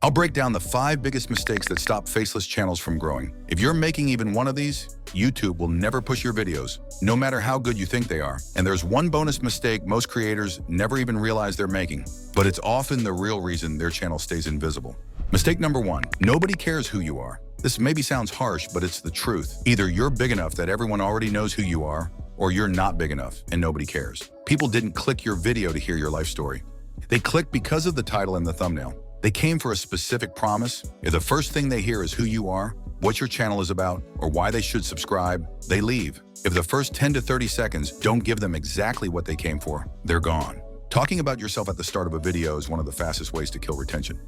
I'll break down the 5 biggest mistakes that stop faceless channels from growing. If you're making even one of these, YouTube will never push your videos, no matter how good you think they are. And there's one bonus mistake most creators never even realize they're making, but it's often the real reason their channel stays invisible. Mistake number 1, nobody cares who you are. This maybe sounds harsh, but it's the truth. Either you're big enough that everyone already knows who you are, or you're not big enough and nobody cares. People didn't click your video to hear your life story. They clicked because of the title and the thumbnail. They came for a specific promise. If the first thing they hear is who you are, what your channel is about, or why they should subscribe, they leave. If the first 10 to 30 seconds don't give them exactly what they came for, they're gone. Talking about yourself at the start of a video is one of the fastest ways to kill retention.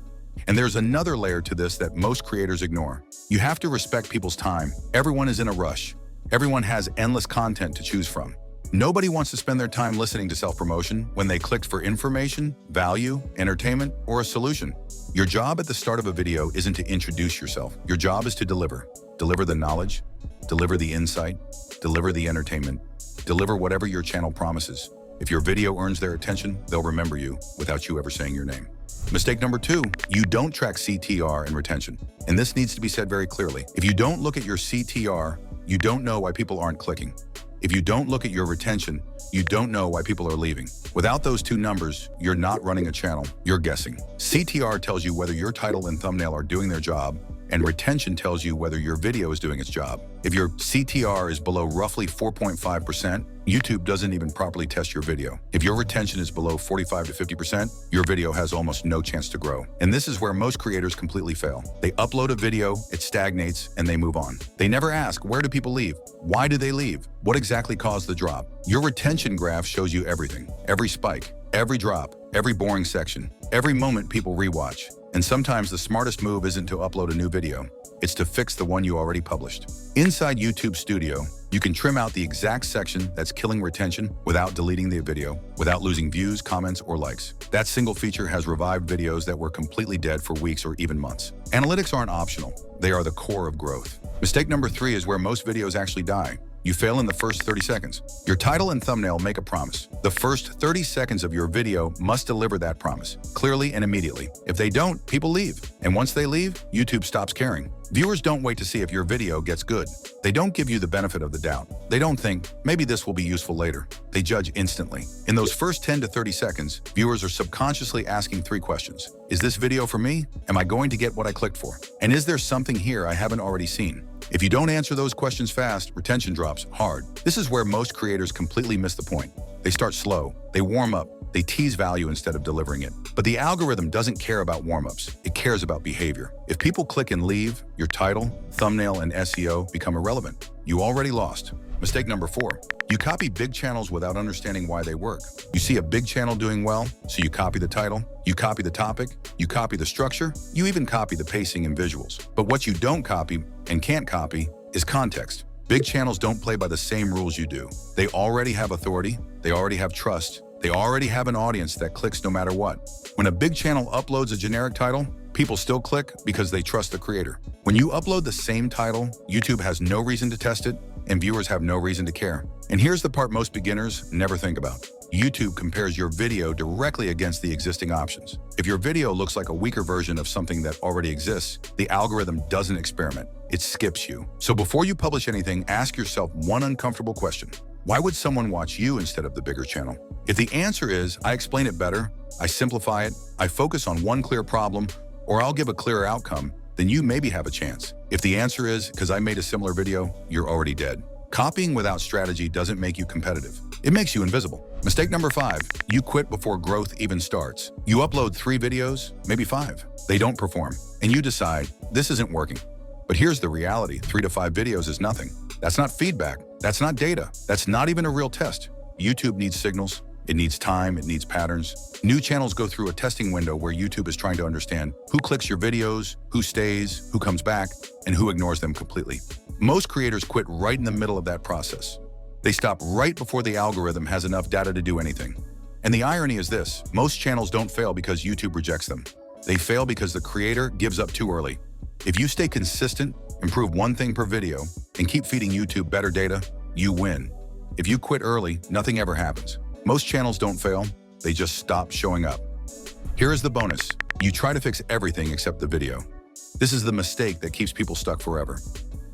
And there's another layer to this that most creators ignore. You have to respect people's time. Everyone is in a rush. Everyone has endless content to choose from. Nobody wants to spend their time listening to self-promotion when they clicked for information, value, entertainment, or a solution. Your job at the start of a video isn't to introduce yourself. Your job is to deliver. Deliver the knowledge, deliver the insight, deliver the entertainment, deliver whatever your channel promises. If your video earns their attention, they'll remember you without you ever saying your name. Mistake number 2, you don't track CTR and retention. And this needs to be said very clearly. If you don't look at your CTR, you don't know why people aren't clicking. If you don't look at your retention, you don't know why people are leaving. Without those 2 numbers, you're not running a channel, you're guessing. CTR tells you whether your title and thumbnail are doing their job, and retention tells you whether your video is doing its job. If your CTR is below roughly 4.5%, YouTube doesn't even properly test your video. If your retention is below 45 to 50%, your video has almost no chance to grow. And this is where most creators completely fail. They upload a video, it stagnates, and they move on. They never ask, where do people leave? Why do they leave? What exactly caused the drop? Your retention graph shows you everything. Every spike, every drop, every boring section, every moment people rewatch. And sometimes the smartest move isn't to upload a new video, it's to fix the one you already published. Inside YouTube Studio, you can trim out the exact section that's killing retention without deleting the video, without losing views, comments, or likes. That single feature has revived videos that were completely dead for weeks or even months. Analytics aren't optional, they are the core of growth. Mistake number 3 is where most videos actually die. You fail in the first 30 seconds. Your title and thumbnail make a promise. The first 30 seconds of your video must deliver that promise, clearly and immediately. If they don't, people leave. And once they leave, YouTube stops caring. Viewers don't wait to see if your video gets good. They don't give you the benefit of the doubt. They don't think, maybe this will be useful later. They judge instantly. In those first 10 to 30 seconds, viewers are subconsciously asking 3 questions. Is this video for me? Am I going to get what I clicked for? And is there something here I haven't already seen? If you don't answer those questions fast, retention drops hard. This is where most creators completely miss the point. They start slow, they warm up, they tease value instead of delivering it. But the algorithm doesn't care about warm-ups, it cares about behavior. If people click and leave, your title, thumbnail, and SEO become irrelevant. You already lost. Mistake number 4, you copy big channels without understanding why they work. You see a big channel doing well, so you copy the title, you copy the topic, you copy the structure, you even copy the pacing and visuals. But what you don't copy and can't copy is context. Big channels don't play by the same rules you do. They already have authority, they already have trust, they already have an audience that clicks no matter what. When a big channel uploads a generic title, people still click because they trust the creator. When you upload the same title, YouTube has no reason to test it, and viewers have no reason to care. And here's the part most beginners never think about. YouTube compares your video directly against the existing options. If your video looks like a weaker version of something that already exists, the algorithm doesn't experiment, it skips you. So before you publish anything, ask yourself one uncomfortable question. Why would someone watch you instead of the bigger channel? If the answer is, I explain it better, I simplify it, I focus on one clear problem, or I'll give a clearer outcome, then you maybe have a chance. If the answer is, because I made a similar video, you're already dead. Copying without strategy doesn't make you competitive. It makes you invisible. Mistake number 5, you quit before growth even starts. You upload 3 videos, maybe 5. They don't perform, and you decide, this isn't working. But here's the reality, 3 to 5 videos is nothing. That's not feedback, that's not data, that's not even a real test. YouTube needs signals, it needs time, it needs patterns. New channels go through a testing window where YouTube is trying to understand who clicks your videos, who stays, who comes back, and who ignores them completely. Most creators quit right in the middle of that process. They stop right before the algorithm has enough data to do anything. And the irony is this, most channels don't fail because YouTube rejects them. They fail because the creator gives up too early. If you stay consistent, improve one thing per video, and keep feeding YouTube better data, you win. If you quit early, nothing ever happens. Most channels don't fail, they just stop showing up. Here is the bonus. You try to fix everything except the video. This is the mistake that keeps people stuck forever.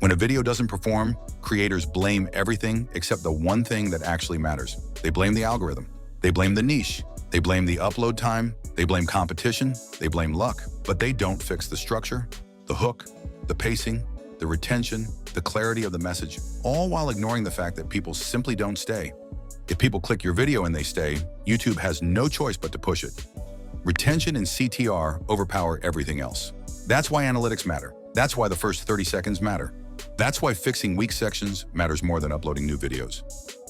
When a video doesn't perform, creators blame everything except the one thing that actually matters. They blame the algorithm. They blame the niche. They blame the upload time. They blame competition. They blame luck. But they don't fix the structure, the hook, the pacing, the retention, the clarity of the message, all while ignoring the fact that people simply don't stay. If people click your video and they stay, YouTube has no choice but to push it. Retention and CTR overpower everything else. That's why analytics matter. That's why the first 30 seconds matter. That's why fixing weak sections matters more than uploading new videos.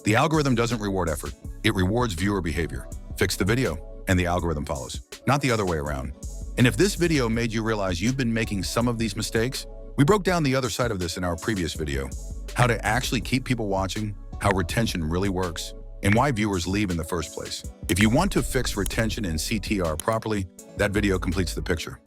The algorithm doesn't reward effort. It rewards viewer behavior. Fix the video, and the algorithm follows, not the other way around. And if this video made you realize you've been making some of these mistakes, we broke down the other side of this in our previous video. How to actually keep people watching, how retention really works, and why viewers leave in the first place. If you want to fix retention and CTR properly, that video completes the picture.